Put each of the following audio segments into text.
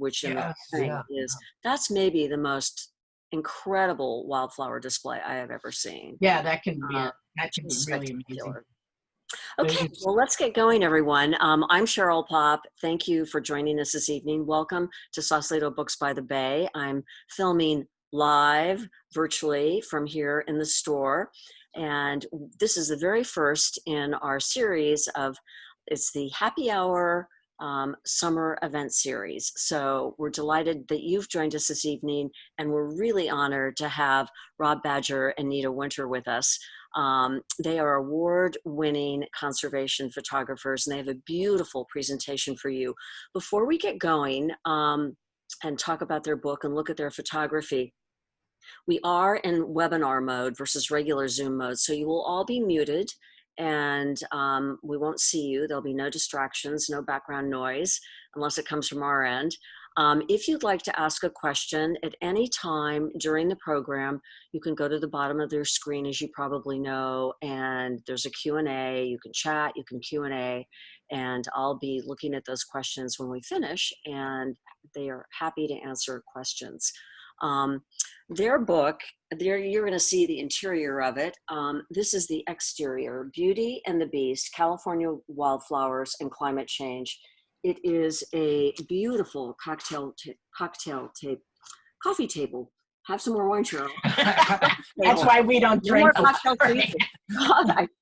which in the Yes, spring yeah. is, that's maybe the most incredible wildflower display I have ever seen. Yeah, that can be Just really amazing. spectacular. Okay, well, let's get going, everyone. I'm Cheryl Popp. Thank you for joining us this evening. Welcome to Sausalito Books by the Bay. I'm filming live virtually from here in the store. And this is the very first in our series of, it's the Happy Hour summer event series. So we're delighted that you've joined us this evening, and we're really honored to have Rob Badger and Nita Winter with us. They are award-winning conservation photographers, and they have a beautiful presentation for you. Before we get going and talk about their book and look at their photography, we are in webinar mode versus regular Zoom mode, so you will all be muted, and we won't see you. There'll be no distractions, no background noise, unless it comes from our end. If you'd like to ask a question at any time during the program, you can go to the bottom of your screen, as you probably know, and there's a Q&A. You can chat, you can Q&A, and I'll be looking at those questions when we finish, and they are happy to answer questions. Their book, you're going to see the interior of it. This is the exterior, Beauty and the Beast, California Wildflowers and Climate Change. It is a beautiful coffee table. Have some more wine, Cheryl. That's why we don't drink. No more cocktail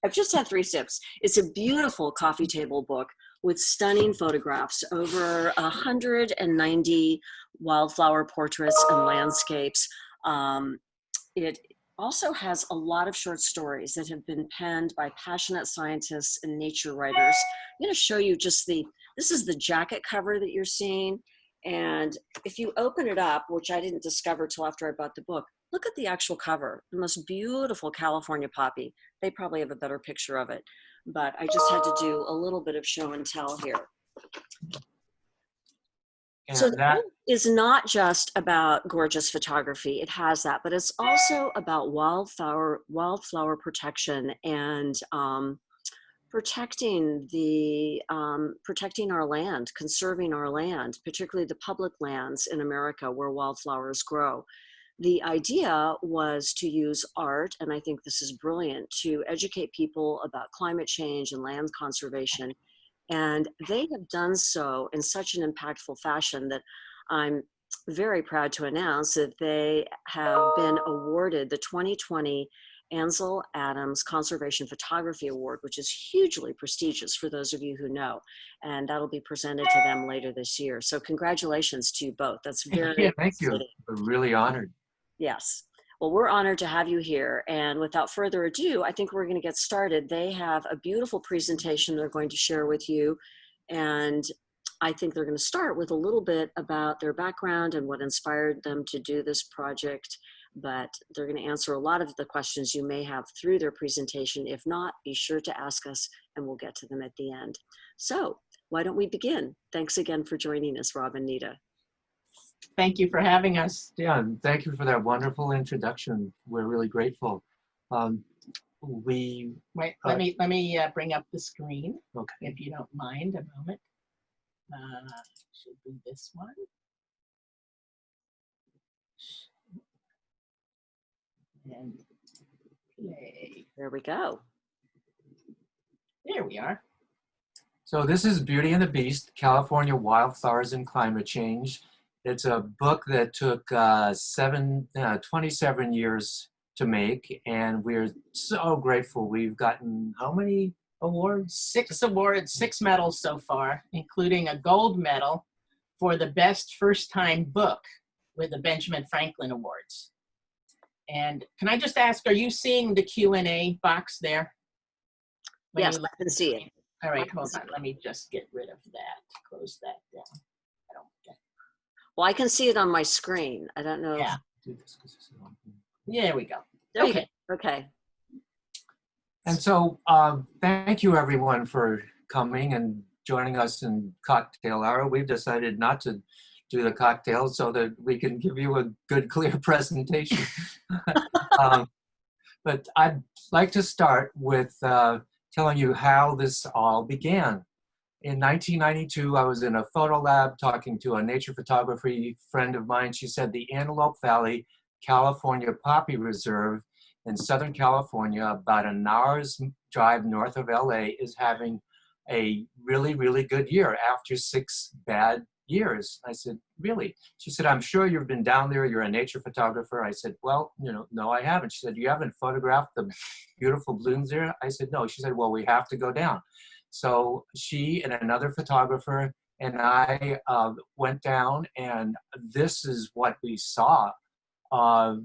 I've just had 3 sips. It's a beautiful coffee table book with stunning photographs, over 190 wildflower portraits and landscapes. It also has a lot of short stories that have been penned by passionate scientists and nature writers. I'm going to show you just this is the jacket cover that you're seeing. And if you open it up, which I didn't discover till after I bought the book, look at the actual cover, the most beautiful California poppy. They probably have a better picture of it, but I just had to do a little bit of show and tell here. And so that book is not just about gorgeous photography. It has that, but it's also about wildflower protection and protecting our land, conserving our land, particularly the public lands in America where wildflowers grow. The idea was to use art, and I think this is brilliant, to educate people about climate change and land conservation. And they have done so in such an impactful fashion that I'm very proud to announce that they have been awarded the 2020 Ansel Adams Conservation Photography Award, which is hugely prestigious for those of you who know, and that'll be presented to them later this year. So congratulations to you both. That's very thank you. exciting. We're really honored. Yes. Well, we're honored to have you here. And without further ado, I think we're going to get started. They have a beautiful presentation they're going to share with you. And I think they're going to start with a little bit about their background and what inspired them to do this project. But they're going to answer a lot of the questions you may have through their presentation. If not, be sure to ask us and we'll get to them at the end. So why don't we begin? Thanks again for joining us, Rob and Nita. Thank you for having us. Yeah, and thank you for that wonderful introduction. We're really grateful. Wait, let me bring up the screen, okay, if you don't mind a moment. Should be this one. And play. There we go. There we are. So this is Beauty and the Beast, California Wildflowers and Climate Change. It's a book that took 27 years to make, and we're so grateful. We've gotten how many awards? 6 awards, 6 medals so far, including a gold medal for the best first-time book with the Benjamin Franklin Awards. And can I just ask, are you seeing the Q&A box there? Yes, I can see it. All right, hold on. Let me just get rid of that. Close that down. I don't get it. Well, I can see it on my screen. I don't know. Yeah. There we go. There okay. You go. Okay. And so thank you everyone for coming and joining us in cocktail hour. We've decided not to do the cocktails so that we can give you a good, clear presentation. But I'd like to start with telling you how this all began. In 1992, I was in a photo lab talking to a nature photography friend of mine. She said the Antelope Valley, California Poppy Reserve in Southern California, about an hour's drive north of LA, is having a really, really good year after 6 bad years. I said, really? She said, I'm sure you've been down there. You're a nature photographer. I said, well, no, I haven't. She said, you haven't photographed the beautiful blooms there? I said, no. She said, well, we have to go down. So she and another photographer and I went down, and this is what we saw.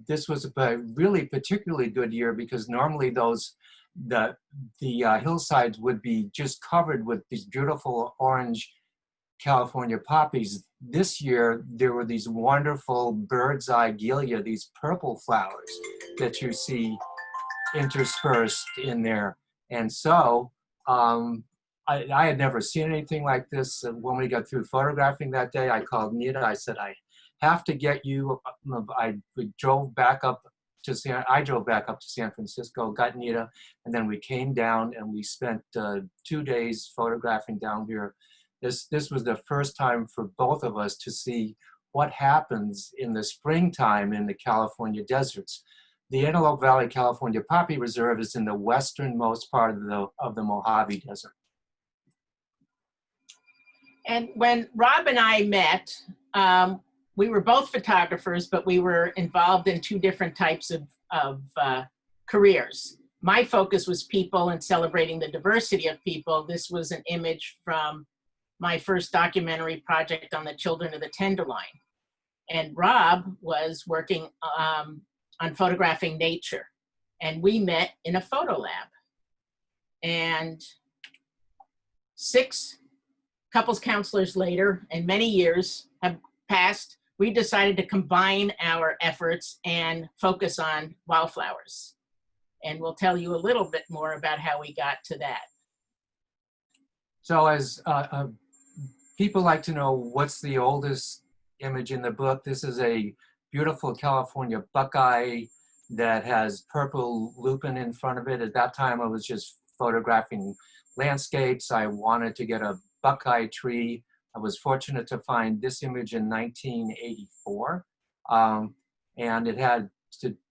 This was a really particularly good year because normally the hillsides would be just covered with these beautiful orange California poppies. This year, there were these wonderful bird's eye gilia, these purple flowers that you see interspersed in there. And so I had never seen anything like this. When we got through photographing that day, I called Nita. I said, I have to get you. I drove back up to San Francisco, got Nita, and then we came down and we spent 2 days photographing down here. This was the first time for both of us to see what happens in the springtime in the California deserts. The Antelope Valley California Poppy Reserve is in the westernmost part of the Mojave Desert. And when Rob and I met, we were both photographers, but we were involved in 2 different types of careers. My focus was people and celebrating the diversity of people. This was an image from my first documentary project on the children of the Tenderloin. And Rob was working on photographing nature. And we met in a photo lab. And 6 couples counselors later, and many years have passed, we decided to combine our efforts and focus on wildflowers. And we'll tell you a little bit more about how we got to that. So as people like to know what's the oldest image in the book, this is a beautiful California buckeye that has purple lupin in front of it. At that time, I was just photographing landscapes. I wanted to get a buckeye tree. I was fortunate to find this image in 1984. And it had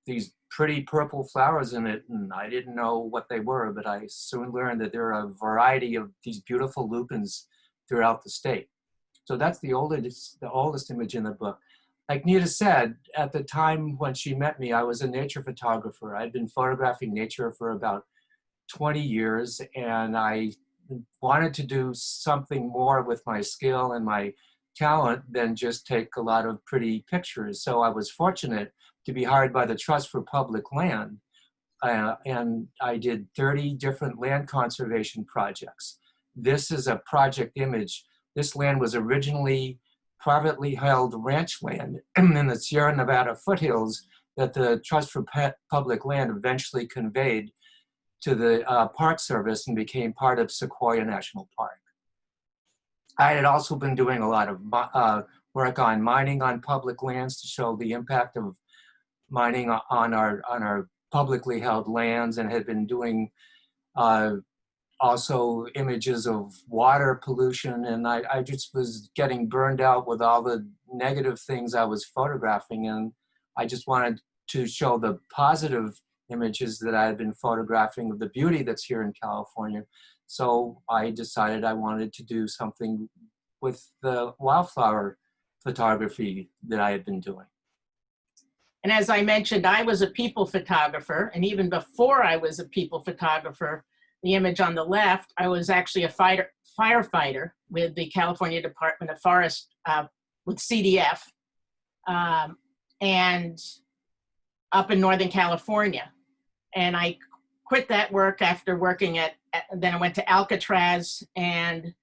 these pretty purple flowers in it, and I didn't know what they were, but I soon learned that there are a variety of these beautiful lupins throughout the state. So that's the oldest image in the book. Like Nita said, at the time when she met me, I was a nature photographer. I'd been photographing nature for about 20 years, and I wanted to do something more with my skill and my talent than just take a lot of pretty pictures. So I was fortunate to be hired by the Trust for Public Land, and I did 30 different land conservation projects. This is a project image. This land was originally privately held ranch land in the Sierra Nevada foothills that the Trust for Public Land eventually conveyed to the Park Service and became part of Sequoia National Park. I had also been doing a lot of work on mining on public lands to show the impact of mining on our publicly held lands, and had been doing also images of water pollution, and I just was getting burned out with all the negative things I was photographing, and I just wanted to show the positive images that I had been photographing of the beauty that's here in California. So I decided I wanted to do something with the wildflower photography that I had been doing. And as I mentioned, I was a people photographer, and even before I was a people photographer, the image on the left, I was actually a firefighter with the California Department of Forest, with CDF, and up in Northern California. And I quit that work after working then I went to Alcatraz, and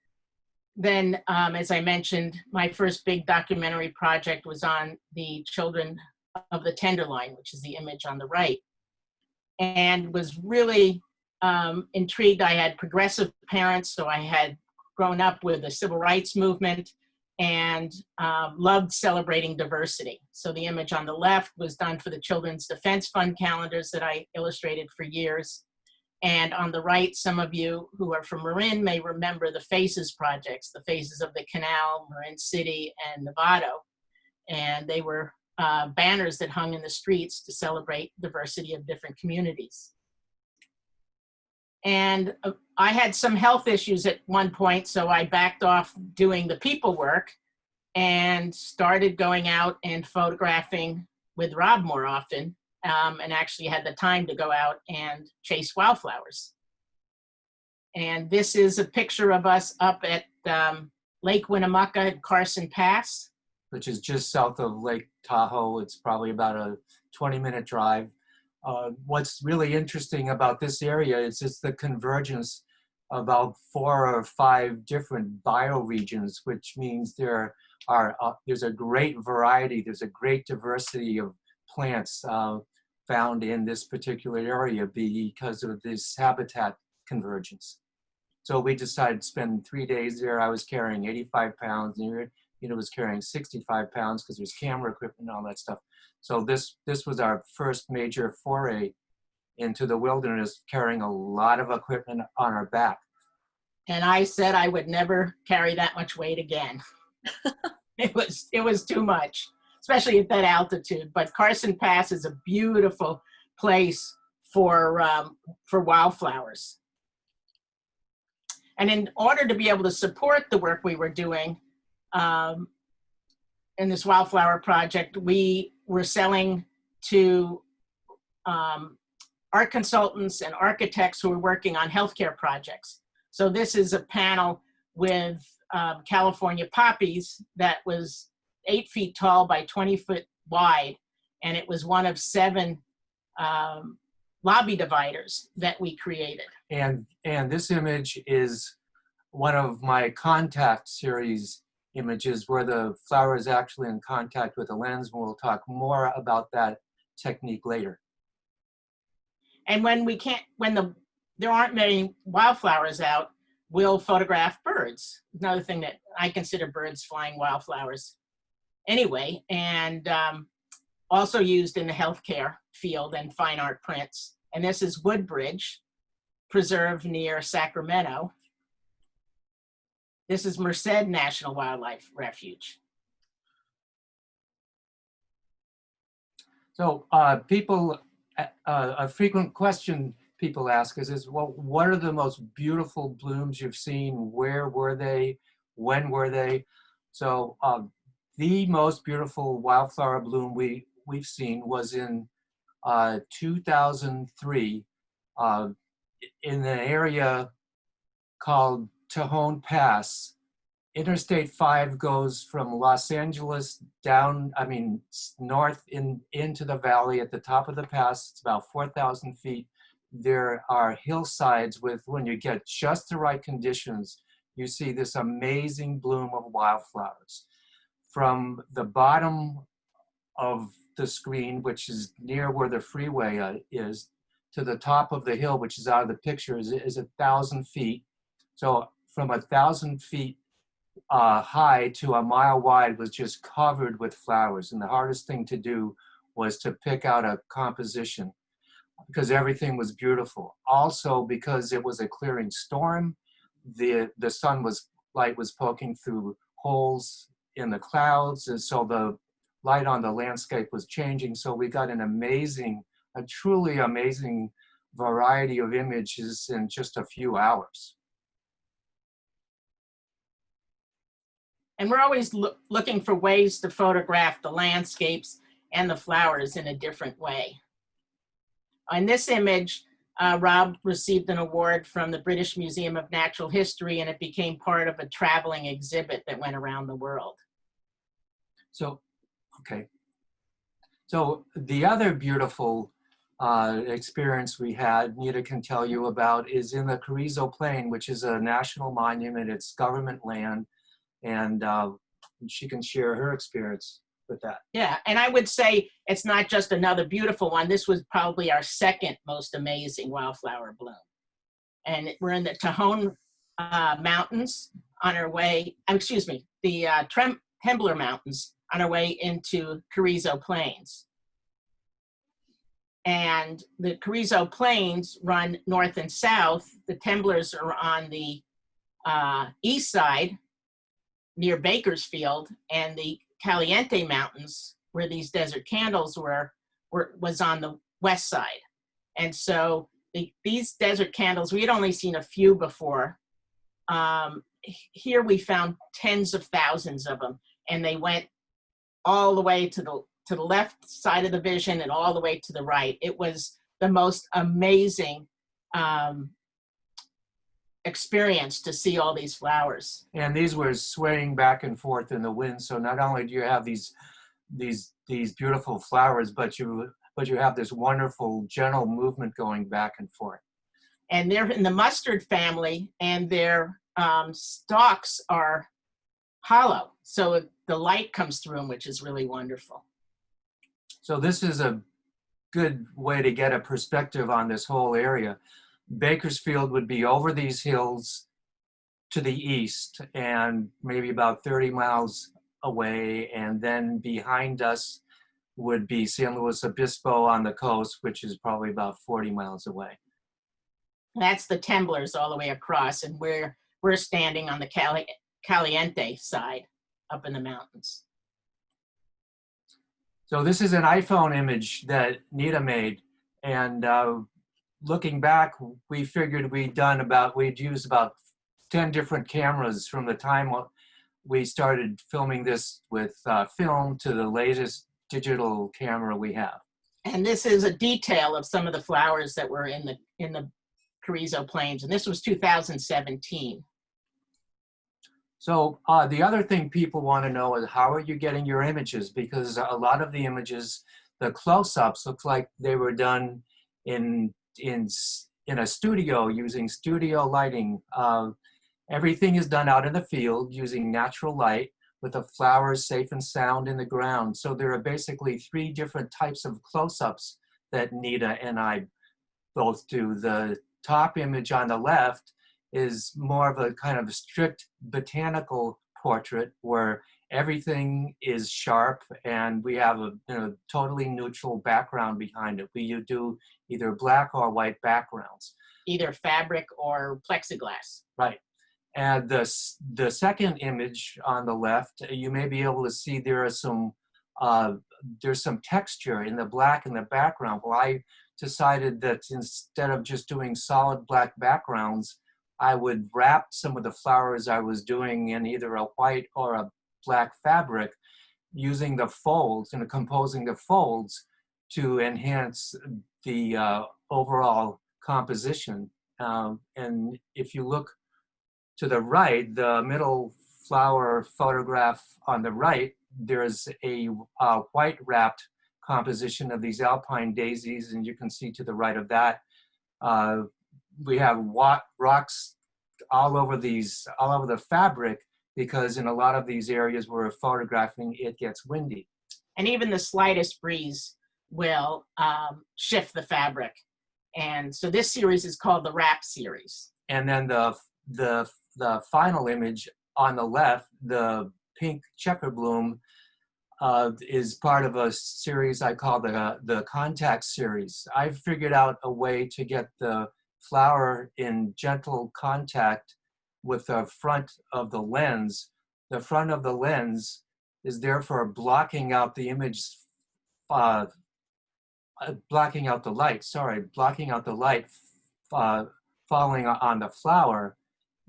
then, as I mentioned, my first big documentary project was on the children of the Tenderloin, which is the image on the right, and was really intrigued. I had progressive parents, so I had grown up with the civil rights movement and loved celebrating diversity. So the image on the left was done for the Children's Defense Fund calendars that I illustrated for years. And on the right, some of you who are from Marin may remember the Faces projects, the Faces of the Canal, Marin City, and Novato. And they were banners that hung in the streets to celebrate diversity of different communities. And I had some health issues at one point, so I backed off doing the people work and started going out and photographing with Rob more often, and actually had the time to go out and chase wildflowers. And this is a picture of us up at Lake Winnemucca at Carson Pass, which is just south of Lake Tahoe. It's probably about a 20-minute drive. What's really interesting about this area is it's the convergence of about 4 or 5 different bioregions, which means there's a great variety, there's a great diversity of plants found in this particular area because of this habitat convergence. So we decided to spend 3 days there. I was carrying 85 pounds, and Nita was carrying 65 pounds because there's camera equipment and all that stuff. So this was our first major foray into the wilderness, carrying a lot of equipment on our back. And I said I would never carry that much weight again. It was too much, especially at that altitude. But Carson Pass is a beautiful place for wildflowers. And in order to be able to support the work we were doing in this wildflower project, we were selling to art consultants and architects who were working on healthcare projects. So this is a panel with California poppies that was 8 feet tall by 20 foot wide. And it was one of 7 lobby dividers that we created. And this image is one of my contact series images where the flower is actually in contact with the lens. We'll talk more about that technique later. And when there aren't many wildflowers out, we'll photograph birds. Another thing that I consider birds flying wildflowers anyway, and also used in the healthcare field and fine art prints. And this is Woodbridge Preserve near Sacramento. This is Merced National Wildlife Refuge. So a frequent question people ask is, well, what are the most beautiful blooms you've seen? Where were they? When were they? So the most beautiful wildflower bloom we've seen was in 2003 in an area called Tejon Pass. Interstate 5 goes from Los Angeles down, north into the valley at the top of the pass. It's about 4,000 feet. There are hillsides with, when you get just the right conditions, you see this amazing bloom of wildflowers. From the bottom of the screen, which is near where the freeway is, to the top of the hill, which is out of the picture, is 1,000 feet. So from 1,000 feet high to a mile wide was just covered with flowers. And the hardest thing to do was to pick out a composition because everything was beautiful. Also, because it was a clearing storm, the light was poking through holes in the clouds, and so the light on the landscape was changing. So we got a truly amazing variety of images in just a few hours. And we're always looking for ways to photograph the landscapes and the flowers in a different way. On this image, Rob received an award from the British Museum of Natural History, and it became part of a traveling exhibit that went around the world. So, okay. So the other beautiful experience we had, Nita can tell you about, is in the Carrizo Plain, which is a national monument. It's government land. And she can share her experience with that. Yeah, and I would say it's not just another beautiful one. This was probably our second most amazing wildflower bloom. And we're in the Tejon Mountains on our way, the Trembler Mountains on our way into Carrizo Plains. And the Carrizo Plains run north and south. The Temblers are on the east side near Bakersfield, and the Caliente Mountains, where these desert candles was on the west side. And so these desert candles, we had only seen a few before. Here we found tens of thousands of them, and they went all the way to the left side of the vision and all the way to the right. It was the most amazing experience to see all these flowers. And these were swaying back and forth in the wind. So not only do you have these beautiful flowers, but you have this wonderful gentle movement going back and forth. And they're in the mustard family, and their stalks are hollow, so the light comes through them, which is really wonderful. So this is a good way to get a perspective on this whole area. Bakersfield would be over these hills to the east and maybe about 30 miles away, and then behind us would be San Luis Obispo on the coast, which is probably about 40 miles away. That's the Temblers all the way across, and we're standing on the Caliente side up in the mountains. So this is an iPhone image that Nita made, and looking back, we figured we'd used about 10 different cameras from the time we started filming this with film to the latest digital camera we have. And this is a detail of some of the flowers that were in the Carrizo Plains, and this was 2017. So the other thing people want to know is, how are you getting your images? Because a lot of the images, the close-ups, look like they were done in a studio using studio lighting. Everything is done out in the field using natural light with the flowers safe and sound in the ground. So there are basically 3 different types of close-ups that Nita and I both do. The top image on the left is more of a kind of strict botanical portrait where everything is sharp and we have a totally neutral background behind it. We do either black or white backgrounds. Either fabric or plexiglass. Right. And the second image on the left, you may be able to see there's some texture in the black in the background. Well, I decided that instead of just doing solid black backgrounds, I would wrap some of the flowers I was doing in either a white or a black fabric, using the folds and composing the folds to enhance the overall composition. And if you look to the right, the middle flower photograph on the right, there's a white wrapped composition of these alpine daisies, and you can see to the right of that, we have rocks all over the fabric, because in a lot of these areas where we're photographing, it gets windy. And even the slightest breeze will shift the fabric. And so this series is called the Wrap series. And then the final image on the left, the pink checker bloom, is part of a series I call the Contact series. I've figured out a way to get the flower in gentle contact with the front of the lens. The front of the lens is therefore blocking out the image, blocking out the light falling on the flower.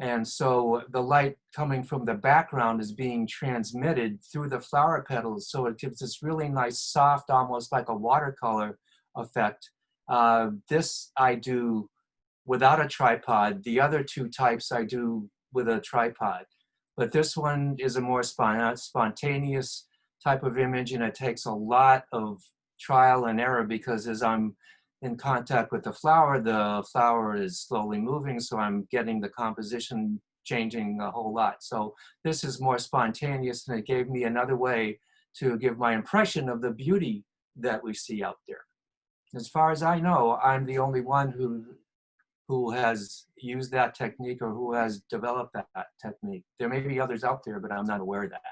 And so the light coming from the background is being transmitted through the flower petals. So it gives this really nice, soft, almost like a watercolor effect. This I do without a tripod. The other 2 types I do with a tripod. But this one is a more spontaneous type of image, and it takes a lot of trial and error, because as I'm in contact with the flower is slowly moving, so I'm getting the composition changing a whole lot. So this is more spontaneous, and it gave me another way to give my impression of the beauty that we see out there. As far as I know, I'm the only one who has used that technique or who has developed that technique. There may be others out there, but I'm not aware of that.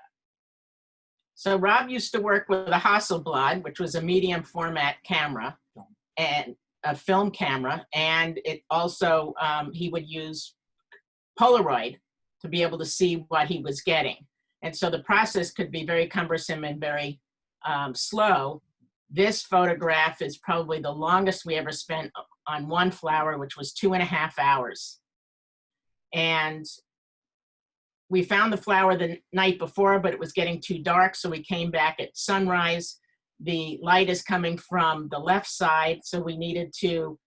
So Rob used to work with a Hasselblad, which was a medium format camera. and a film camera, and it also, he would use Polaroid to be able to see what he was getting. And so the process could be very cumbersome and very slow. This photograph is probably the longest we ever spent on one flower, which was 2.5 hours. And we found the flower the night before, but it was getting too dark, so we came back at sunrise. The light is coming from the left side, so we needed to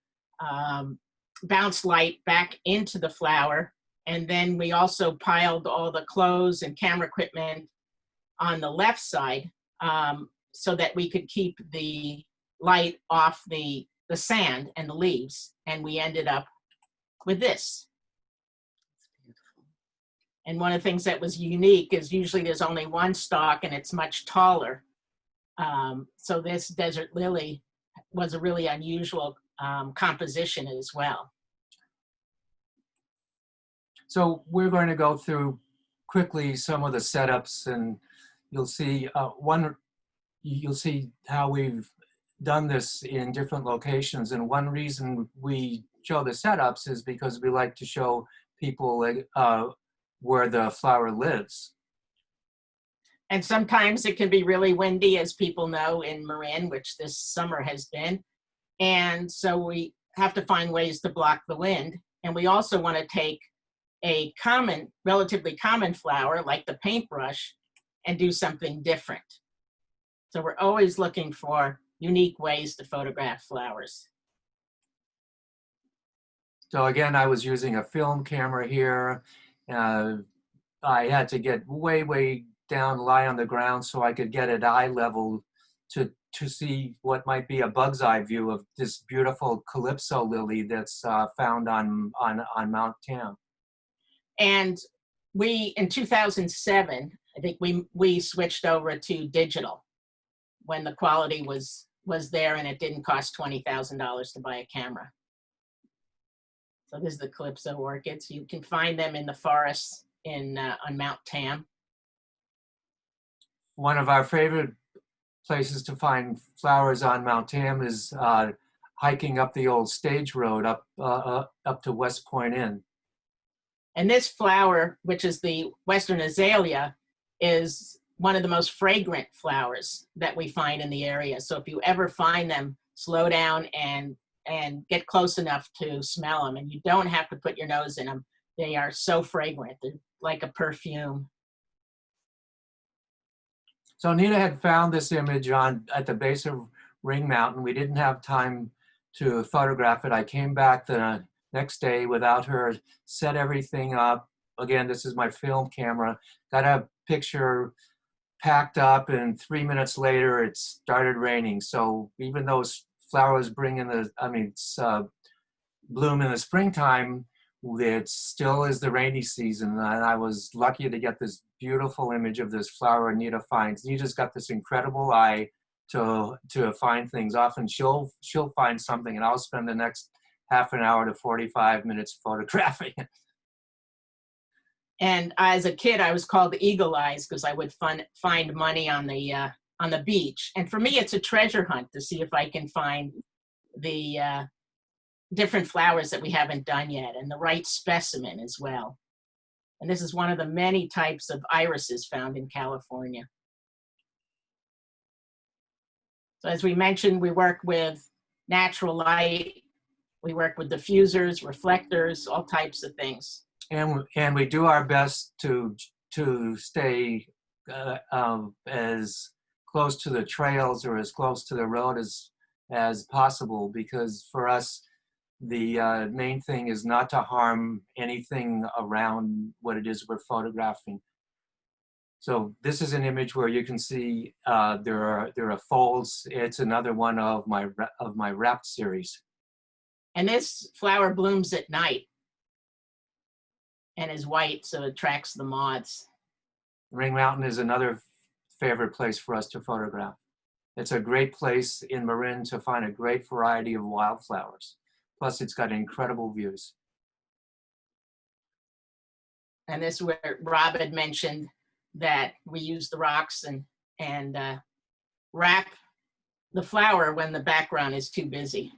bounce light back into the flower. And then we also piled all the clothes and camera equipment on the left side so that we could keep the light off the sand and the leaves. And we ended up with this. And one of the things that was unique is usually there's only one stalk and it's much taller. So this desert lily was a really unusual composition as well. So we're going to go through quickly some of the setups, and you'll see you'll see how we've done this in different locations. And one reason we show the setups is because we like to show people where the flower lives. And sometimes it can be really windy, as people know, in Marin, which this summer has been. And so we have to find ways to block the wind. And we also want to take a relatively common flower like the paintbrush and do something different. So we're always looking for unique ways to photograph flowers. So again, I was using a film camera here. I had to get way down, lie on the ground so I could get at eye level to see what might be a bug's eye view of this beautiful calypso lily that's found on Mount Tam. And we, in 2007, I think we switched over to digital when the quality was there and it didn't cost $20,000 to buy a camera. So this is the calypso orchids. You can find them in the forests on Mount Tam. One of our favorite places to find flowers on Mount Tam is hiking up the old stage road up to West Point Inn. And this flower, which is the Western azalea, is one of the most fragrant flowers that we find in the area. So if you ever find them, slow down and get close enough to smell them. And you don't have to put your nose in them. They are so fragrant. They're like a perfume. So Nita had found this image at the base of Ring Mountain. We didn't have time to photograph it. I came back the next day without her, set everything up. Again, this is my film camera. Got a picture packed up, and 3 minutes later it started raining. So even though flowers bloom in the springtime, it still is the rainy season. And I was lucky to get this beautiful image of this flower Nita finds. Nita's got this incredible eye to find things. Often she'll find something and I'll spend the next half an hour to 45 minutes photographing it. And as a kid, I was called Eagle Eyes because I would find money on the beach. And for me, it's a treasure hunt to see if I can find the different flowers that we haven't done yet and the right specimen as well. And this is one of the many types of irises found in California. So as we mentioned, we work with natural light. We work with diffusers, reflectors, all types of things. And we do our best to stay as close to the trails or as close to the road as possible, because for us, the main thing is not to harm anything around what it is we're photographing. So this is an image where you can see there are folds. It's another one of my wrapped series. And this flower blooms at night and is white, so it attracts the moths. Ring Mountain is another favorite place for us to photograph. It's a great place in Marin to find a great variety of wildflowers. Plus, it's got incredible views. And this is where Rob had mentioned that we use the rocks and wrap the flower when the background is too busy.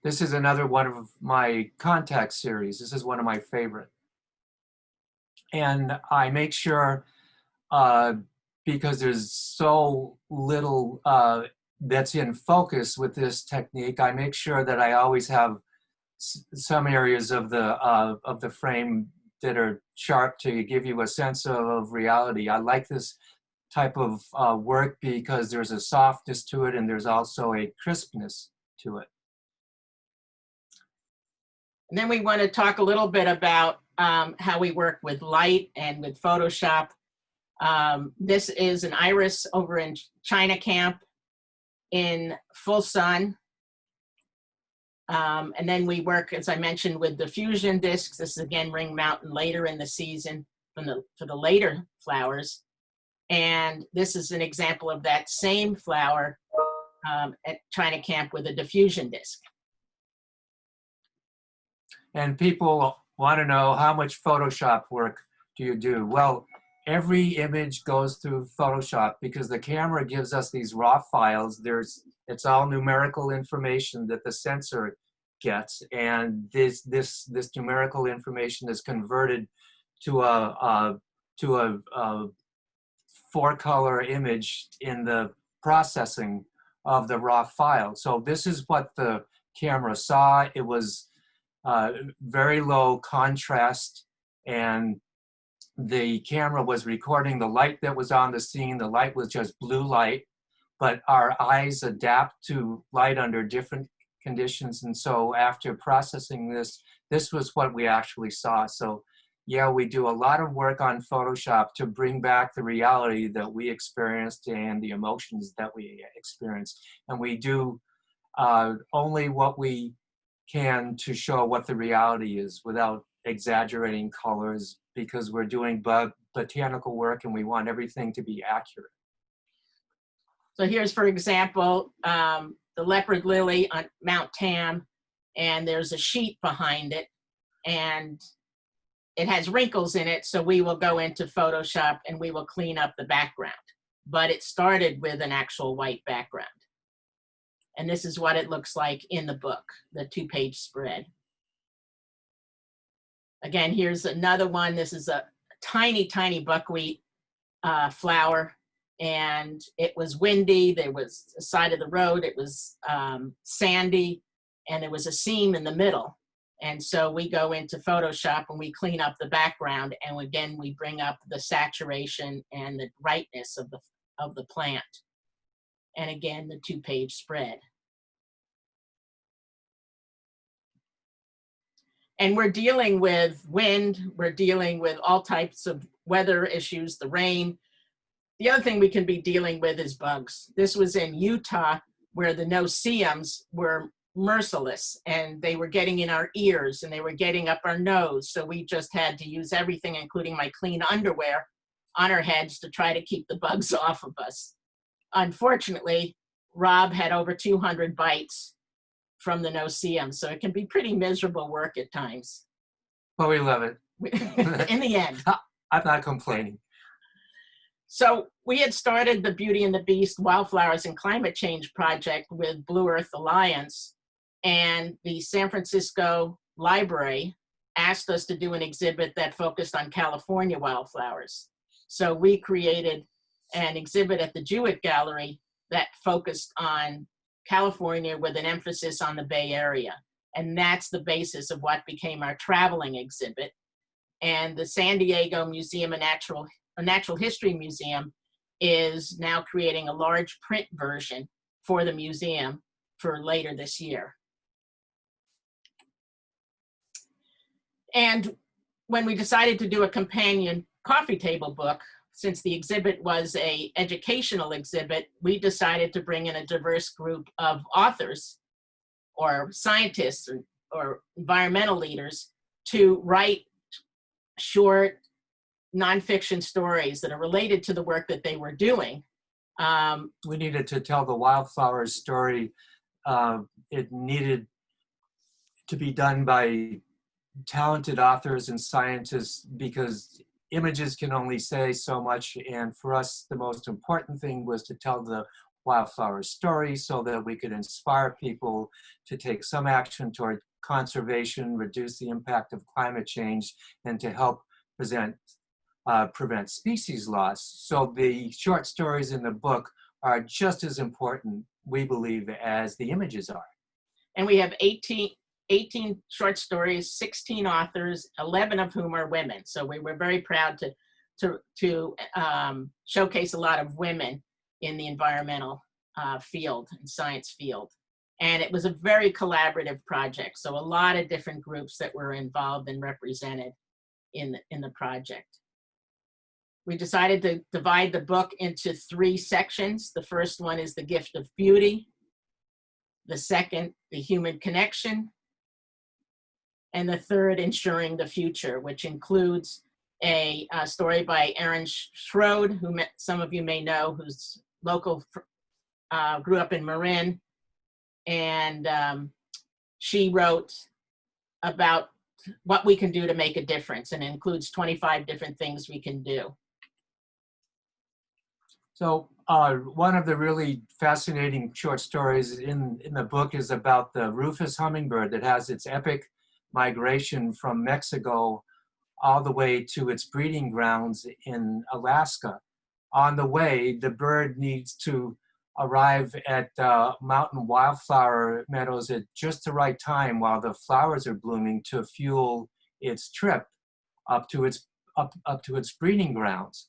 This is another one of my contact series. This is one of my favorite. And I make sure, because there's so little that's in focus with this technique, I make sure that I always have some areas of the frame that are sharp to give you a sense of reality. I like this type of work because there's a softness to it and there's also a crispness to it. And then we want to talk a little bit about how we work with light and with Photoshop. This is an iris over in China Camp in full sun. And then we work, as I mentioned, with diffusion discs. This is again Ring Mountain later in the season for the later flowers. And this is an example of that same flower at China Camp with a diffusion disc. And people want to know, how much Photoshop work do you do? Well, every image goes through Photoshop because the camera gives us these raw files. It's all numerical information that the sensor gets, and this numerical information is converted to a 4-color image in the processing of the raw file. So this is what the camera saw. It was very low contrast, and the camera was recording the light that was on the scene. The light was just blue light, but our eyes adapt to light under different conditions. And so after processing this was what we actually saw. So yeah, we do a lot of work on Photoshop to bring back the reality that we experienced and the emotions that we experienced. And we do only what we can to show what the reality is without exaggerating colors, because we're doing botanical work and we want everything to be accurate. So here's, for example, the leopard lily on Mount Tam, and there's a sheet behind it, and it has wrinkles in it, so we will go into Photoshop and we will clean up the background. But it started with an actual white background. And this is what it looks like in the book, the 2-page spread. Again, here's another one. This is a tiny, tiny buckwheat flower. And it was windy. There was a side of the road. It was sandy. And there was a seam in the middle. And so we go into Photoshop and we clean up the background. And again, we bring up the saturation and the brightness of the plant. And again, the 2-page spread. And we're dealing with wind, we're dealing with all types of weather issues, the rain. The other thing we can be dealing with is bugs. This was in Utah, where the no-see-ums were merciless, and they were getting in our ears and they were getting up our nose. So we just had to use everything, including my clean underwear, on our heads to try to keep the bugs off of us. Unfortunately, Rob had over 200 bites from the no-see-um, so it can be pretty miserable work at times. But we love it. In the end. I'm not complaining. So we had started the Beauty and the Beast Wildflowers and Climate Change project with Blue Earth Alliance, and the San Francisco Library asked us to do an exhibit that focused on California wildflowers. So we created an exhibit at the Jewett Gallery that focused on California with an emphasis on the Bay Area. And that's the basis of what became our traveling exhibit. And the San Diego Museum of Natural History Museum is now creating a large print version for the museum for later this year. And when we decided to do a companion coffee table book, since the exhibit was an educational exhibit, we decided to bring in a diverse group of authors or scientists or environmental leaders to write short nonfiction stories that are related to the work that they were doing. We needed to tell the Wildflowers story. It needed to be done by talented authors and scientists, because images can only say so much. And for us, the most important thing was to tell the wildflower story so that we could inspire people to take some action toward conservation, reduce the impact of climate change, and to help prevent species loss. So the short stories in the book are just as important, we believe, as the images are. And we have 18 short stories, 16 authors, 11 of whom are women. So we were very proud to showcase a lot of women in the environmental field and science field. And it was a very collaborative project. So a lot of different groups that were involved and represented in the project. We decided to divide the book into 3 sections. The first one is the gift of beauty. The second, the human connection. And the third, ensuring the future, which includes a story by Erin Schroed, who some of you may know, who's local, grew up in Marin. And she wrote about what we can do to make a difference, and it includes 25 different things we can do. So one of the really fascinating short stories in the book is about the rufous hummingbird that has its epic migration from Mexico all the way to its breeding grounds in Alaska. On the way, the bird needs to arrive at mountain wildflower meadows at just the right time while the flowers are blooming to fuel its trip up to its breeding grounds.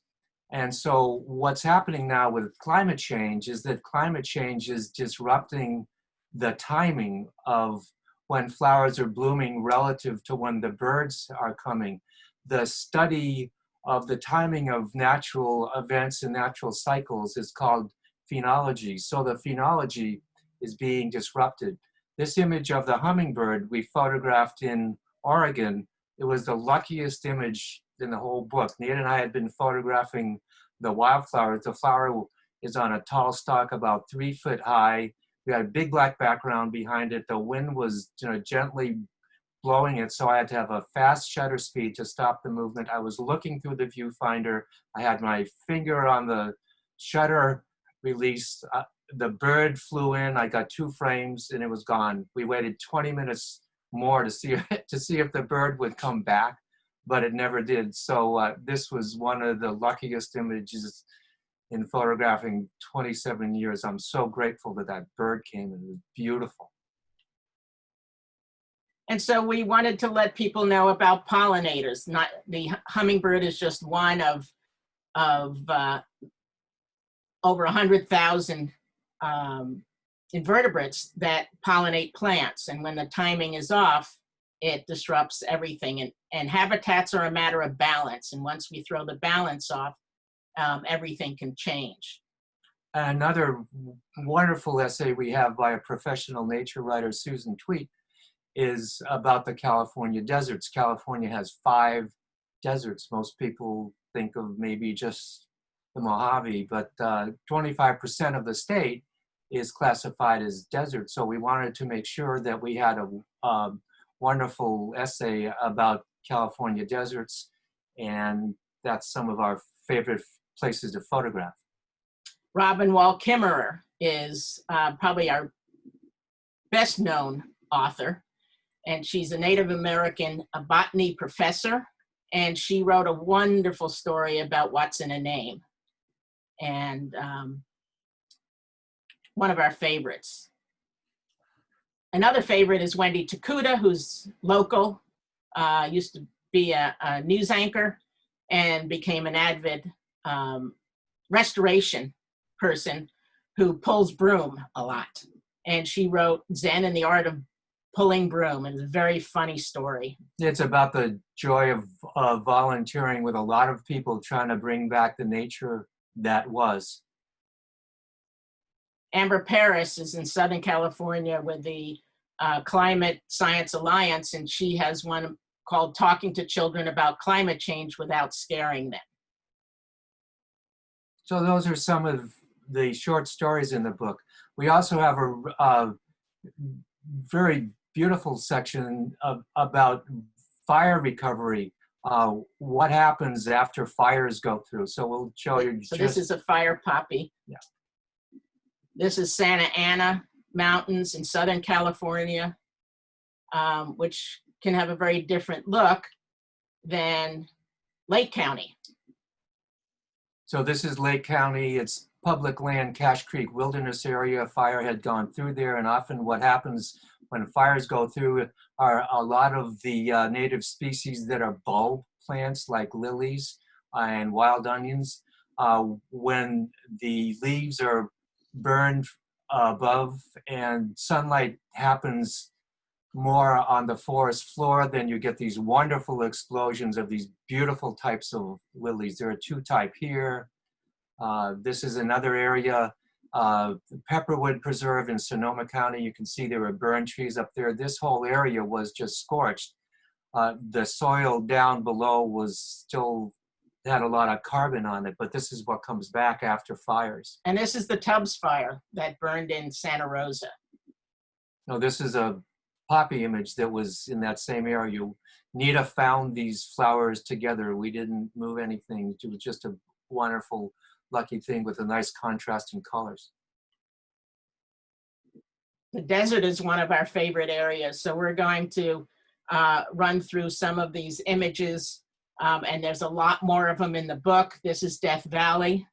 And so what's happening now with climate change is that climate change is disrupting the timing of when flowers are blooming relative to when the birds are coming. The study of the timing of natural events and natural cycles is called phenology. So the phenology is being disrupted. This image of the hummingbird we photographed in Oregon, it was the luckiest image in the whole book. Nita and I had been photographing the wildflower. The flower is on a tall stalk about 3 foot high. We had a big black background behind it. The wind was gently blowing it, so I had to have a fast shutter speed to stop the movement. I was looking through the viewfinder. I had my finger on the shutter release. The bird flew in. I got 2 frames and it was gone. We waited 20 minutes more to see if the bird would come back, but it never did. So this was one of the luckiest images in photographing 27 years. I'm so grateful that that bird came and it was beautiful. And so we wanted to let people know about pollinators. Not the hummingbird is just one of over 100,000 invertebrates that pollinate plants. And when the timing is off, it disrupts everything. And habitats are a matter of balance. And once we throw the balance off, everything can change. Another wonderful essay we have by a professional nature writer, Susan Tweet, is about the California deserts. California has 5 deserts. Most people think of maybe just the Mojave, but 25% of the state is classified as desert. So we wanted to make sure that we had a wonderful essay about California deserts, and that's some of our favorite places to photograph. Robin Wall Kimmerer is probably our best known author, and she's a Native American botany professor, and she wrote a wonderful story about what's in a name, and one of our favorites. Another favorite is Wendy Takuda, who's local, used to be a news anchor and became an avid restoration person who pulls broom a lot. And she wrote Zen and the Art of Pulling Broom. It's a very funny story. It's about the joy of volunteering with a lot of people trying to bring back the nature that was. Amber Paris is in Southern California with the Climate Science Alliance, and she has one called Talking to Children About Climate Change Without Scaring Them. So those are some of the short stories in the book. We also have a very beautiful section about fire recovery, what happens after fires go through. So we'll show you. So this is a fire poppy. Yeah. This is Santa Ana Mountains in Southern California, which can have a very different look than Lake County. So this is Lake County. It's public land, Cache Creek Wilderness Area. Fire had gone through there, and often what happens when fires go through are a lot of the native species that are bulb plants like lilies and wild onions. When the leaves are burned above and sunlight happens more on the forest floor, then you get these wonderful explosions of these beautiful types of lilies. There are two types here. This is another area, Pepperwood Preserve in Sonoma County. You can see there were burned trees up there. This whole area was just scorched. The soil down below was still had a lot of carbon on it, but this is what comes back after fires. And this is the Tubbs fire that burned in Santa Rosa. No, this is a poppy image that was in that same area. Nita found these flowers together. We didn't move anything. It was just a wonderful, lucky thing with a nice contrast in colors. The desert is one of our favorite areas, so we're going to run through some of these images, and there's a lot more of them in the book. This is Death Valley.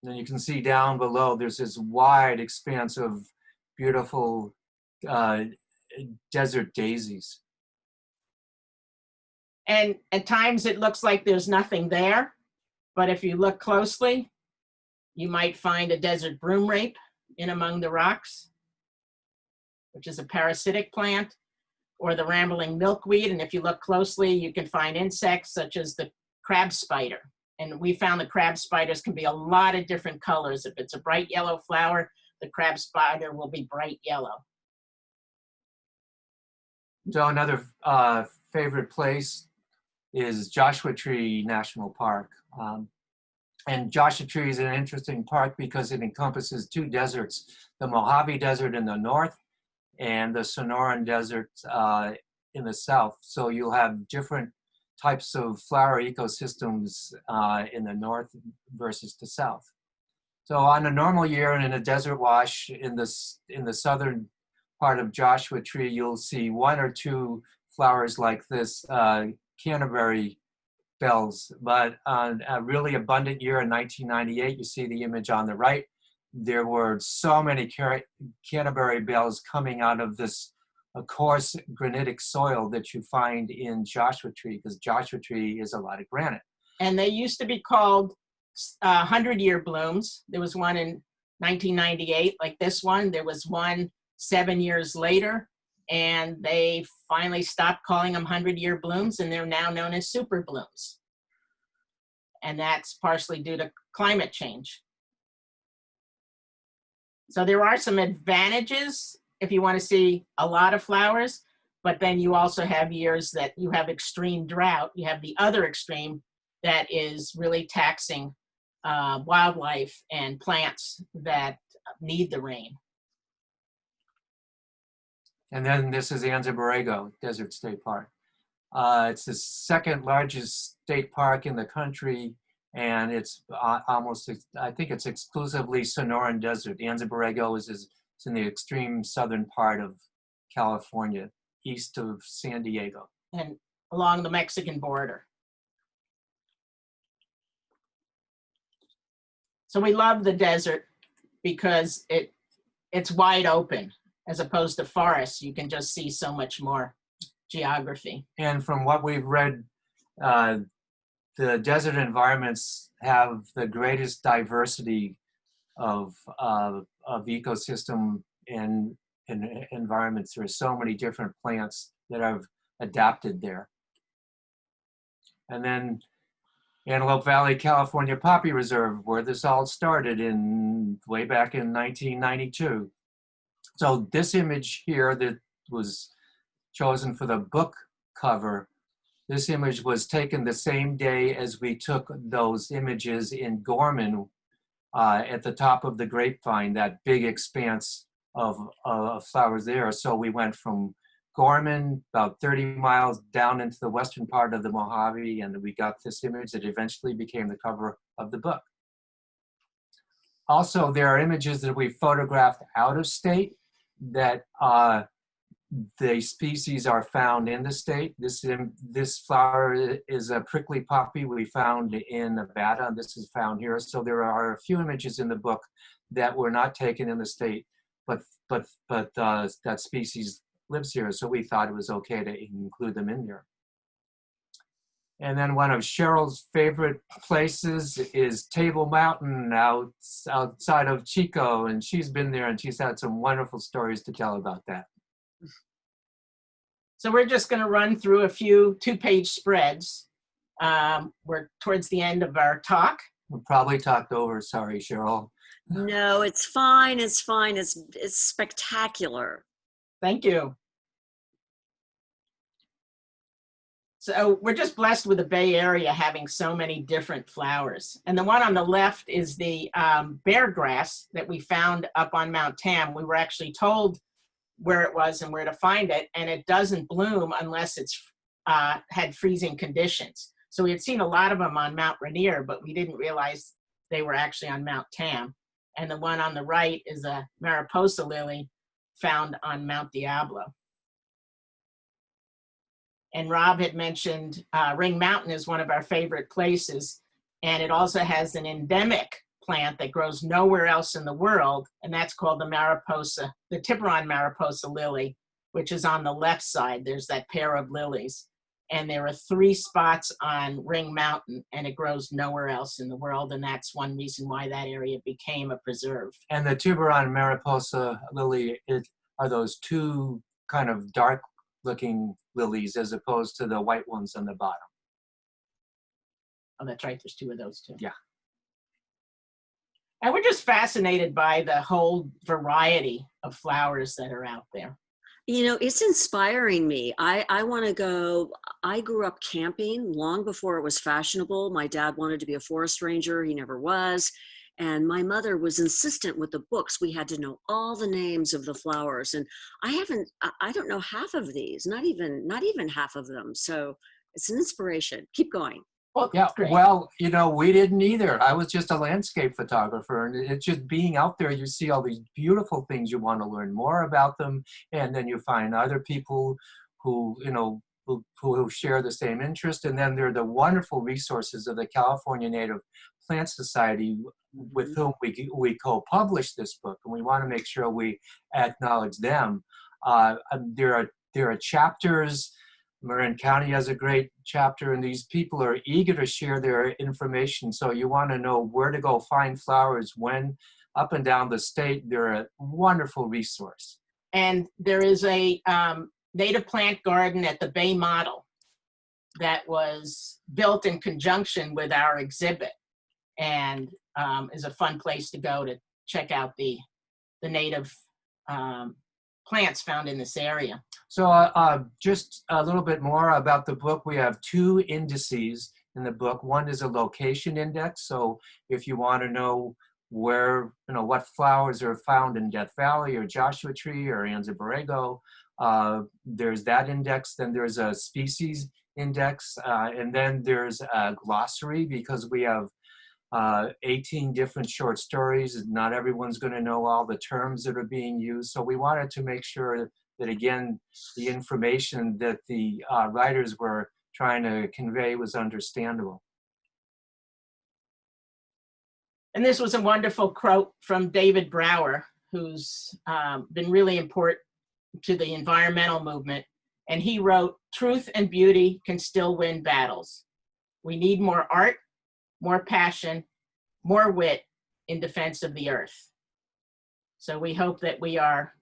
And you can see down below, there's this wide expanse of beautiful desert daisies. And at times it looks like there's nothing there, but if you look closely, you might find a desert broom rape in among the rocks, which is a parasitic plant, or the rambling milkweed. And if you look closely, you can find insects such as the crab spider. And we found the crab spiders can be a lot of different colors. If it's a bright yellow flower, the crab spider will be bright yellow. So another favorite place is Joshua Tree National Park. And Joshua Tree is an interesting park because it encompasses two deserts, the Mojave Desert in the north and the Sonoran Desert in the south. So you'll have different types of flower ecosystems in the north versus the south. So on a normal year and in a desert wash in the southern part of Joshua Tree, you'll see one or two flowers like this, Canterbury bells. But on a really abundant year in 1998, you see the image on the right, there were so many Canterbury bells coming out of this coarse granitic soil that you find in Joshua Tree, because Joshua Tree is a lot of granite. And they used to be called 100-year blooms. There was one in 1998, like this one. There was one 7 years later, and they finally stopped calling them 100-year blooms, and they're now known as super blooms. And that's partially due to climate change. So there are some advantages if you want to see a lot of flowers, but then you also have years that you have extreme drought. You have the other extreme that is really taxing wildlife and plants that need the rain. And then this is Anza Borrego Desert State Park. It's the second largest state park in the country, and it's almost, I think it's exclusively Sonoran Desert. Anza Borrego is in the extreme southern part of California, east of San Diego. And along the Mexican border. So we love the desert because it's wide open. As opposed to forests, you can just see so much more geography. And from what we've read, the desert environments have the greatest diversity of ecosystem and environments. There are so many different plants that have adapted there. And then Antelope Valley, California Poppy Reserve, where this all started way back in 1992. So this image here that was chosen for the book cover, this image was taken the same day as we took those images in Gorman at the top of the Grapevine, that big expanse of flowers there. So we went from Gorman about 30 miles down into the western part of the Mojave, and we got this image that eventually became the cover of the book. Also, there are images that we photographed out of state that the species are found in the state. This flower is a prickly poppy we found in Nevada, and this is found here. So there are a few images in the book that were not taken in the state, but that species lives here. So we thought it was okay to include them in there. And then one of Cheryl's favorite places is Table Mountain outside of Chico, and she's been there and she's had some wonderful stories to tell about that. So we're just going to run through a few 2-page spreads. We're towards the end of our talk. We probably talked over, sorry, Cheryl. No, it's fine. It's fine. It's spectacular. Thank you. So we're just blessed with the Bay Area having so many different flowers. And the one on the left is the bear grass that we found up on Mount Tam. We were actually told where it was and where to find it, and it doesn't bloom unless it's had freezing conditions. So we had seen a lot of them on Mount Rainier, but we didn't realize they were actually on Mount Tam. And the one on the right is a Mariposa lily found on Mount Diablo. And Rob had mentioned Ring Mountain is one of our favorite places, and it also has an endemic plant that grows nowhere else in the world, and that's called the Tiburon Mariposa lily, which is on the left side. There's that pair of lilies, and there are 3 spots on Ring Mountain, and it grows nowhere else in the world, and that's one reason why that area became a preserve. And the Tiburon Mariposa lily are those 2 kind of dark looking lilies as opposed to the white ones on the bottom. Oh, that's right, there's 2 of those too. Yeah. And we're just fascinated by the whole variety of flowers that are out there. You know, it's inspiring me. I want to go. I grew up camping long before it was fashionable. My dad wanted to be a forest ranger. He never was. And my mother was insistent with the books. We had to know all the names of the flowers. And I don't know half of these, not even half of them. So it's an inspiration. Keep going. Well, Yeah, great. well, you know, we didn't either. I was just a landscape photographer, and it's just being out there, you see all these beautiful things, you want to learn more about them, and then you find other people who, you know, who share the same interest, and then there are the wonderful resources of the California Native Plant Society with whom we co-publish this book, and we want to make sure we acknowledge them. There are chapters. Marin County has a great chapter, and these people are eager to share their information. So you want to know where to go find flowers when, up and down the state. They're a wonderful resource. And there is a native plant garden at the Bay Model that was built in conjunction with our exhibit, and is a fun place to go to check out the native plants found in this area. So just a little bit more about the book. We have 2 indices in the book. One is a location index. So if you want to know where, you know, what flowers are found in Death Valley or Joshua Tree or Anza Borrego, there's that index. Then there's a species index. And then there's a glossary, because we have 18 different short stories. Not everyone's going to know all the terms that are being used. So we wanted to make sure that, again, the information that the writers were trying to convey was understandable. And this was a wonderful quote from David Brower, who's been really important to the environmental movement. And he wrote, "Truth and beauty can still win battles. We need more art, more passion, more wit in defense of the earth." So we hope that we are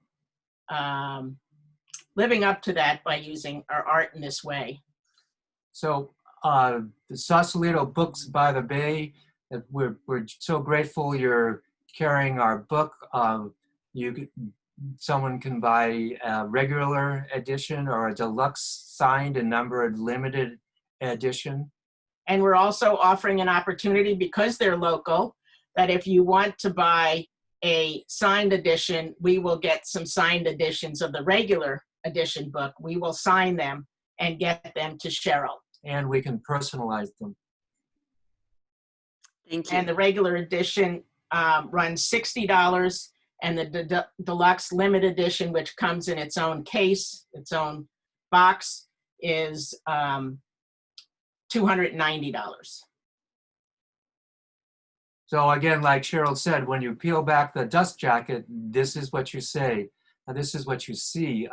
living up to that by using our art in this way. So the Sausalito Books by the Bay, we're so grateful you're carrying our book. Someone can buy a regular edition or a deluxe signed and numbered limited edition. And we're also offering an opportunity, because they're local, that if you want to buy a signed edition, we will get some signed editions of the regular edition book. We will sign them and get them to Cheryl. And we can personalize them. Thank you. And the regular edition runs $60, and the deluxe limited edition, which comes in its own case, its own box, is $290. So again, like Cheryl said, when you peel back the dust jacket, this is what you say, and this is what you see.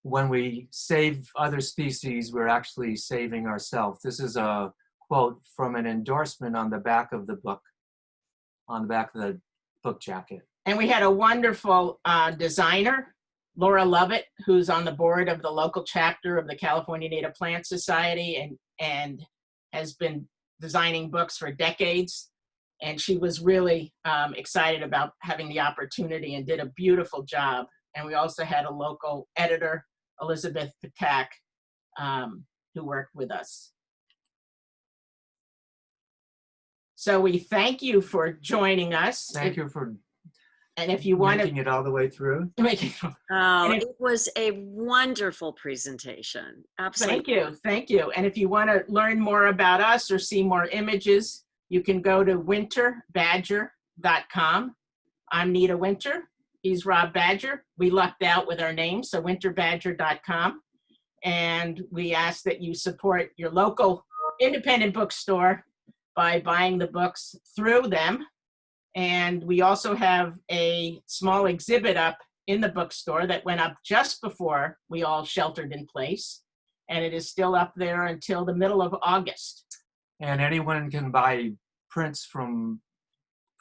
When we save other species, we're actually saving ourselves. This is a quote from an endorsement on the back of the book, on the back of the book jacket. And we had a wonderful designer, Laura Lovett, who's on the board of the local chapter of the California Native Plant Society and has been designing books for decades. And she was really excited about having the opportunity and did a beautiful job. And we also had a local editor, Elizabeth Patak, who worked with us. So we thank you for joining us. Thank you for and if you want making it all the way through. It was a wonderful presentation. Absolutely. Thank you. And if you want to learn more about us or see more images, you can go to winterbadger.com. I'm Nita Winter. He's Rob Badger. We lucked out with our names, so winterbadger.com. And we ask that you support your local independent bookstore by buying the books through them. And we also have a small exhibit up in the bookstore that went up just before we all sheltered in place. And it is still up there until the middle of August. And anyone can buy prints from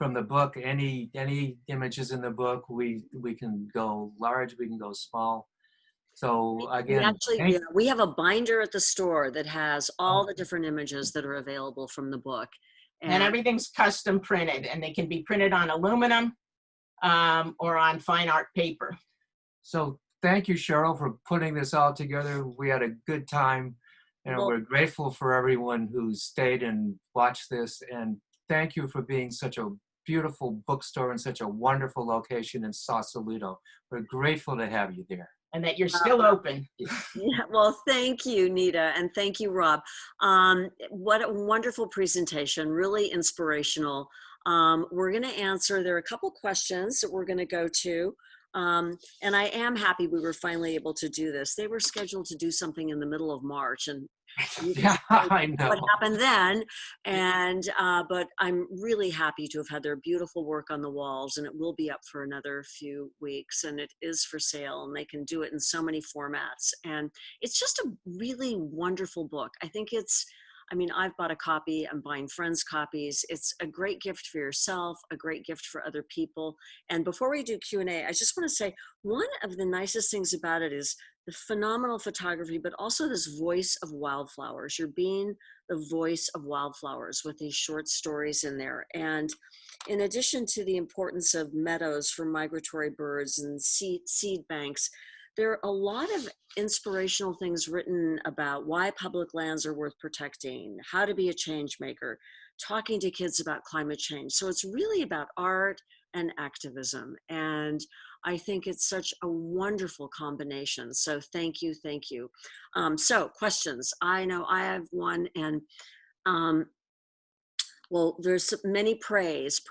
the book, any images in the book. We can go large, we can go small. So again, we have a binder at the store that has all the different images that are available from the book. And everything's custom printed, and they can be printed on aluminum or on fine art paper. So thank you, Cheryl, for putting this all together. We had a good time, and we're grateful for everyone who stayed and watched this. And thank you for being such a beautiful bookstore in such a wonderful location in Sausalito. We're grateful to have you there. And that you're still open. Yeah, well, thank you, Nita, and thank you, Rob. What a wonderful presentation, really inspirational. We're going to answer, there are a couple questions that we're going to go to. And I am happy we were finally able to do this. They were scheduled to do something in the middle of March, and yeah, I know what happened then. And but I'm really happy to have had their beautiful work on the walls, and it will be up for another few weeks, and it is for sale, and they can do it in so many formats. And it's just a really wonderful book. I think I've bought a copy, I'm buying friends copies. It's a great gift for yourself, a great gift for other people. And before we do Q&A, I just want to say one of the nicest things about it is the phenomenal photography, but also this voice of wildflowers. You're being the voice of wildflowers with these short stories in there. And in addition to the importance of meadows for migratory birds and seed banks, there are a lot of inspirational things written about why public lands are worth protecting, how to be a change maker, talking to kids about climate change. So it's really about art and activism. And I think it's such a wonderful combination. So thank you, thank you. So questions. I know I have one, and well, there's many praise.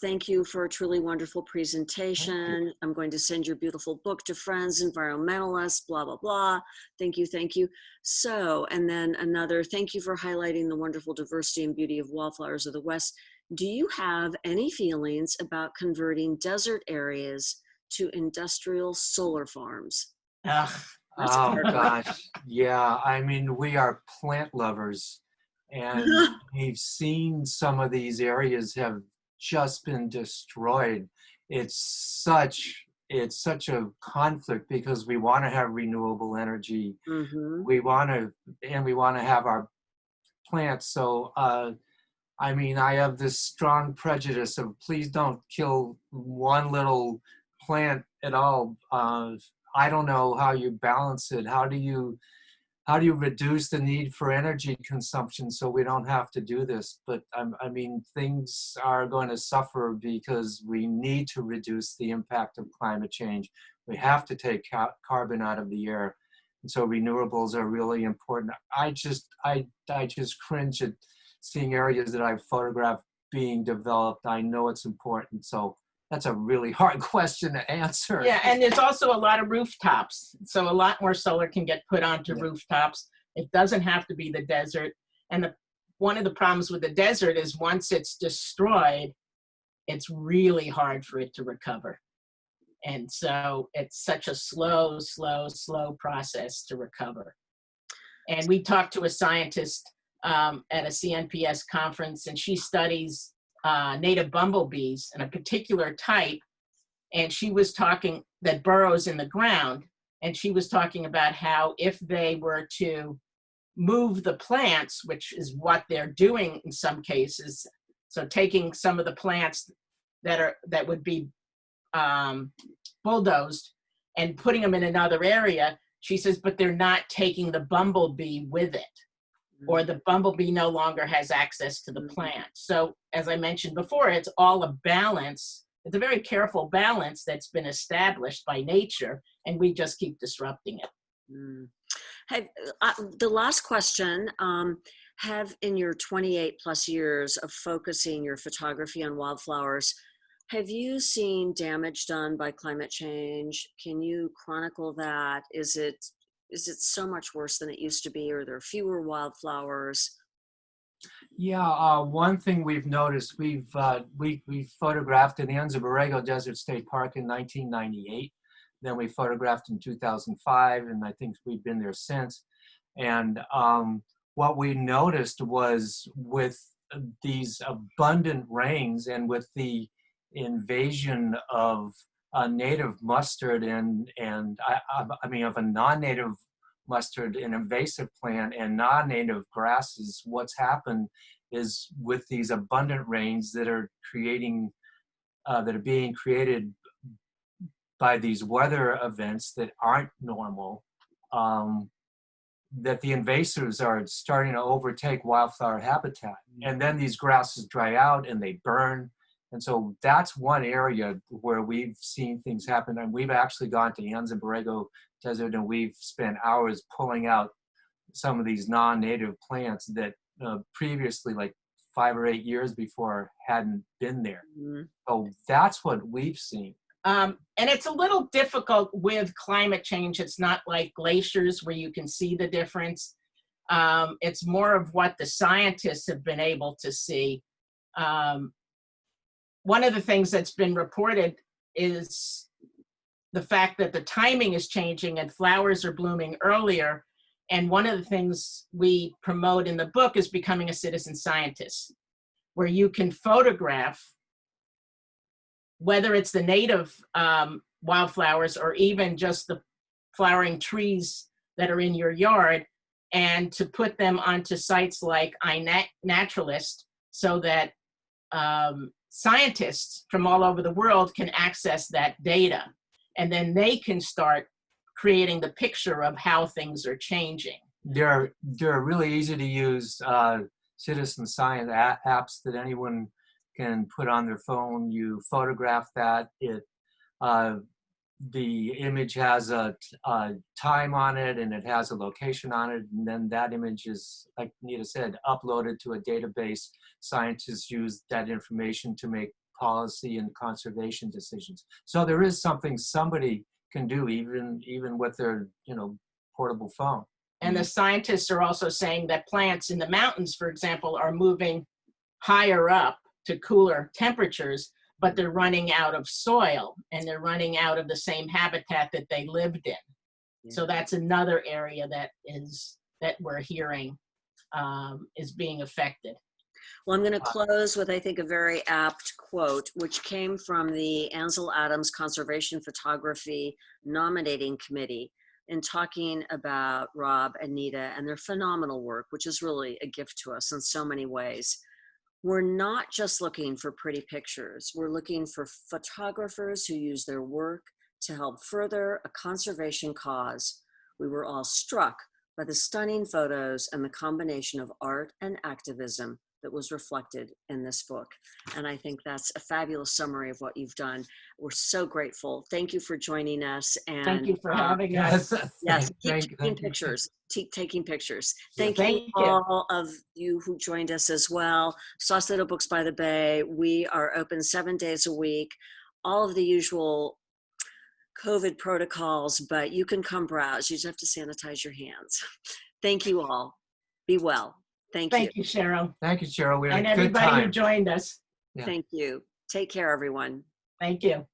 Thank you for a truly wonderful presentation. I'm going to send your beautiful book to friends, environmentalists, blah, blah, blah. Thank you, thank you. So, and then another, thank you for highlighting the wonderful diversity and beauty of wildflowers of the West. Do you have any feelings about converting desert areas to industrial solar farms? Oh gosh, yeah. I mean, we are plant lovers. And we've seen some of these areas have just been destroyed. It's such a conflict because we want to have renewable energy. Mm-hmm. We want to have our plants. So, I mean, I have this strong prejudice of please don't kill one little plant at all. I don't know how you balance it. How do you reduce the need for energy consumption so we don't have to do this? But I mean, things are going to suffer because we need to reduce the impact of climate change. We have to take carbon out of the air. And so renewables are really important. I just cringe at seeing areas that I've photographed being developed. I know it's important. So that's a really hard question to answer. Yeah, and there's also a lot of rooftops. So a lot more solar can get put onto Yeah. rooftops. It doesn't have to be the desert. And one of the problems with the desert is once it's destroyed, it's really hard for it to recover. And so it's such a slow process to recover. And we talked to a scientist at a CNPS conference, and she studies native bumblebees and a particular type. And she was talking that burrows in the ground. And she was talking about how if they were to move the plants, which is what they're doing in some cases, so taking some of the plants that would be bulldozed and putting them in another area, she says, but they're not taking the bumblebee with it, or the bumblebee no longer has access to the plant. So as I mentioned before, it's all a balance. It's a very careful balance that's been established by nature, and we just keep disrupting it. Have, the last question, have in your 28 plus years of focusing your photography on wildflowers, have you seen damage done by climate change? Can you chronicle that? Is it so much worse than it used to be? Or are there fewer wildflowers? Yeah, one thing we've noticed, we photographed in the Ansel Adams Desert State Park in 1998. Then we photographed in 2005, and I think we've been there since. And what we noticed was with these abundant rains and with the invasion of native mustard and I mean of a non-native mustard, an invasive plant, and non-native grasses, what's happened is with these abundant rains that are creating, that are being created by these weather events that aren't normal, that the invasives are starting to overtake wildflower habitat. And then these grasses dry out and they burn. And so that's one area where we've seen things happen. And we've actually gone to Ansel Adams Desert and we've spent hours pulling out some of these non-native plants that previously, like 5 or 8 years before, hadn't been there. So that's what we've seen. And it's a little difficult with climate change. It's not like glaciers where you can see the difference. It's more of what the scientists have been able to see. One of the things that's been reported is the fact that the timing is changing and flowers are blooming earlier. And one of the things we promote in the book is becoming a citizen scientist, where you can photograph, whether it's the native wildflowers or even just the flowering trees that are in your yard, and to put them onto sites like iNaturalist so that scientists from all over the world can access that data. And then they can start creating the picture of how things are changing. They're really easy to use citizen science apps that anyone can put on their phone. You photograph that. The image has a time on it and it has a location on it, and then that image is, like Nita said, uploaded to a database. Scientists use that information to make policy and conservation decisions. So there is something somebody can do even with their portable phone. And the scientists are also saying that plants in the mountains, for example, are moving higher up to cooler temperatures, but they're running out of soil and they're running out of the same habitat that they lived in. Yeah. So that's another area that we're hearing is being affected. Well, I'm going to close with, I think, a very apt quote, which came from the Ansel Adams Conservation Photography Nominating Committee in talking about Rob and Nita and their phenomenal work, which is really a gift to us in so many ways. We're not just looking for pretty pictures. We're looking for photographers who use their work to help further a conservation cause. We were all struck by the stunning photos and the combination of art and activism that was reflected in this book. And I think that's a fabulous summary of what you've done. We're so grateful. Thank you for joining us. And Thank you for having us. yes, keep thank taking you. pictures. Keep taking pictures. Yeah. Thank you Thank you. all of you who joined us as well. Sausalito Books by the Bay. We are open 7 days a week. All of the usual COVID protocols, but you can come browse. You just have to sanitize your hands. Thank you all. Be well. Thank you. Thank you, Cheryl. Thank you, Cheryl. We had And a good everybody who time. joined us. Yeah. Thank you. Take care, everyone. Thank you.